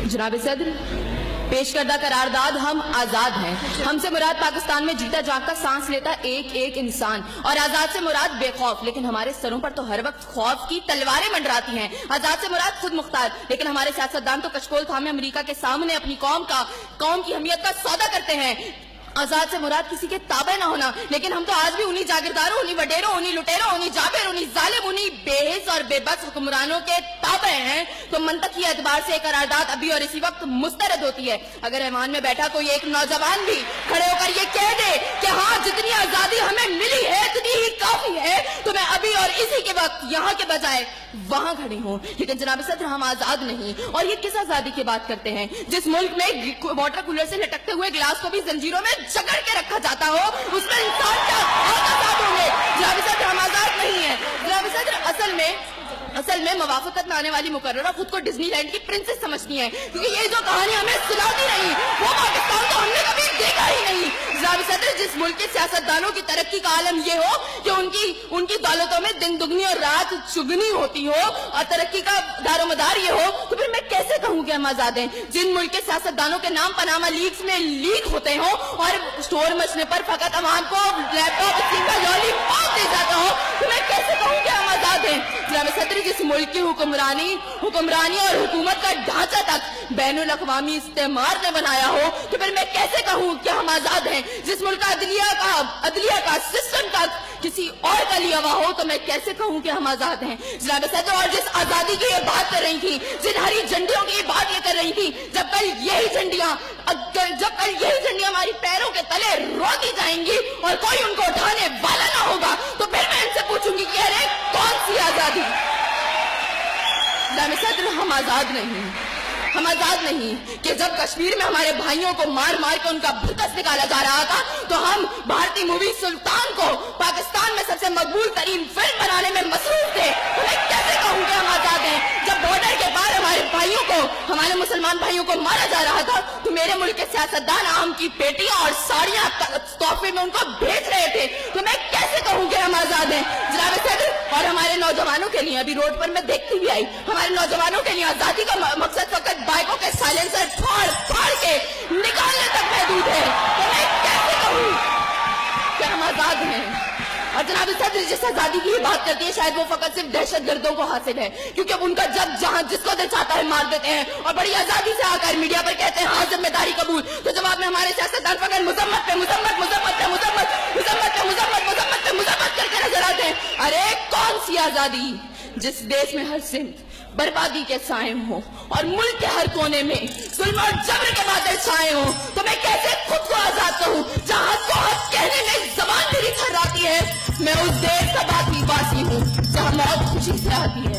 جناب صدر، پیش کردہ قرارداد ہم آزاد ہیں. ہم سے مراد پاکستان میں جیتا جاگتا سانس لیتا ایک ایک انسان، اور آزاد سے مراد بے خوف. لیکن ہمارے سروں پر تو ہر وقت خوف کی تلواریں منڈراتی ہیں. آزاد سے مراد خود مختار، لیکن ہمارے سیاستدان تو کشکول تھامے امریکہ کے سامنے اپنی قوم کی حمیت کا سودا کرتے ہیں. آزاد سے مراد کسی کے تابع نہ ہونا، لیکن ہم تو آج بھی انہی جاگیرداروں، انہی وڈیروں، انہی لٹیروں، انہی جابر، انہی ظالم، انہی بے حس اور بے بس حکمرانوں کے تابع ہیں. تو منطقی اعتبار سے قرارداد ابھی اور اسی وقت مسترد ہوتی ہے. اگر ایوان میں بیٹھا کوئی ایک نوجوان بھی کھڑے ہو کر یہ کہہ دے کہ ہاں جتنی آزادی ہمیں ملی ہے اتنی ہی کافی ہے، تو میں ابھی اور اسی کے وقت یہاں کے بجائے وہاں کھڑی ہوں. لیکن جناب صدر، ہم آزاد نہیں. اور یہ کس آزادی کی بات کرتے ہیں جس ملک میں واٹر کولر سے لٹکتے ہوئے گلاس کو بھی زنجیروں میں جکڑ کے رکھا جاتا ہو، اس میں انسان کیا آزاد ہوں گے؟ جناب صدر، ہم آزاد نہیں ہیں. جناب صدر، اصل میں موافقت میں آنے والی مقررہ خود کو ڈزنی لینڈ کی پرنسس سمجھتی ہیں، کیونکہ یہ جو کہانی ہمیں سناتی رہی وہ پاکستان تو ہم نے کبھی دیکھا ہی نہیں. جناب صدر، جس ملک کے سیاستدانوں کی ترقی کا عالم یہ ہو کہ ان کی دولتوں میں دن دگنی اور رات چگنی ہوتی ہو، اور ترقی کا دار و مدار یہ ہو، تو پھر میں کیسے کہوں کہ ہم آزاد ہیں؟ جن ملک کے سیاستدانوں کے نام پاناما لیکس میں لیک ہوتے ہوں اور اسٹور مچنے پر فقط عوام کو لیپ ٹاپ اسکیم کا لالی پاپ دے جاتا ہو، تو میں کیسے کہوں کہ ہم آزاد ہیں؟ جناب صدر، جس ملک کی حکمرانی اور حکومت کا ڈھانچہ تک بین الاقوامی استعمار نے بنایا ہو، تو پھر میں کیسے کہوں کہ ہم آزاد ہیں؟ جس ملک کا عدلیہ کا سسٹم تک کسی اور کا لیا ہوا ہو، تو میں کیسے کہوں کہ ہم آزاد ہیں؟ جناب صدر، اور جس آزادی کی یہ بات کر رہی تھی، جن ہری جھنڈیوں کی یہ بات یہ کر رہی تھی، جب کل یہی جھنڈیاں ہماری پیروں کے تلے روتی جائیں گی اور کوئی ان کو اٹھانے والا نہ ہوگا، تو پھر میں ان سے پوچھوں گی کہ ارے کون سی آزادی؟ جناب صدر، ہم آزاد نہیں کہ جب کشمیر میں ہمارے بھائیوں کو مار کے ان کا بھرکس نکالا جا رہا تھا تو ہم بھارتی مووی سلطان کو پاکستان میں سب سے مقبول ترین فلم بنانے میں مصروف تھے. تو میں کیسے کہوں کہ ہم آزاد ہیں؟ جب بارڈر کے پار ہمارے مسلمان بھائیوں کو مارا جا رہا تھا تو میرے ملک کے سیاستدان آم کی پیٹیاں اور ساڑیاں تحفے میں ان کو بھیج رہے تھے. تو میں کیسے کہوں کہ ہم آزاد ہیں؟ جناب صدر، اور ہمارے نوجوانوں کے لیے ابھی روڈ پر میں دیکھتی بھی آئی، ہمارے نوجوانوں کے لیے آزادی کا مقصد فقط بائکوں کے سائلنسر پھاڑ کے نکالنے تک محدود ہے. تو میں کیسے کہوں کہ ہم آزاد ہیں؟ اور جناب صدر، جس آزادی کی یہ بات کرتی ہے شاید وہ فقط صرف دہشت گردوں کو حاصل ہے، کیونکہ اب ان کا جہاں جس کو دل چاہتا ہے مار دیتے ہیں اور بڑی آزادی سے آ کر میڈیا پر کہتے ہیں ہاں ذمہ داری قبول. تو جواب میں ہمارے سیاستدان فقط مذمت کر کے نظر آتے ہیں. ارے کون سی آزادی جس دیش میں ہر سمت بربادی کے سائے ہوں اور ملک کے ہر کونے میں ظلم اور جبر کے بادل چھائے ہوں؟ تو میں کیسے خود کو آزاد کہوں جہاں کو حق کہنے میں زبان میری تھراتی ہے؟ میں اس دیش کا باسی ہوں جہاں موت خوشی سے آتی ہے.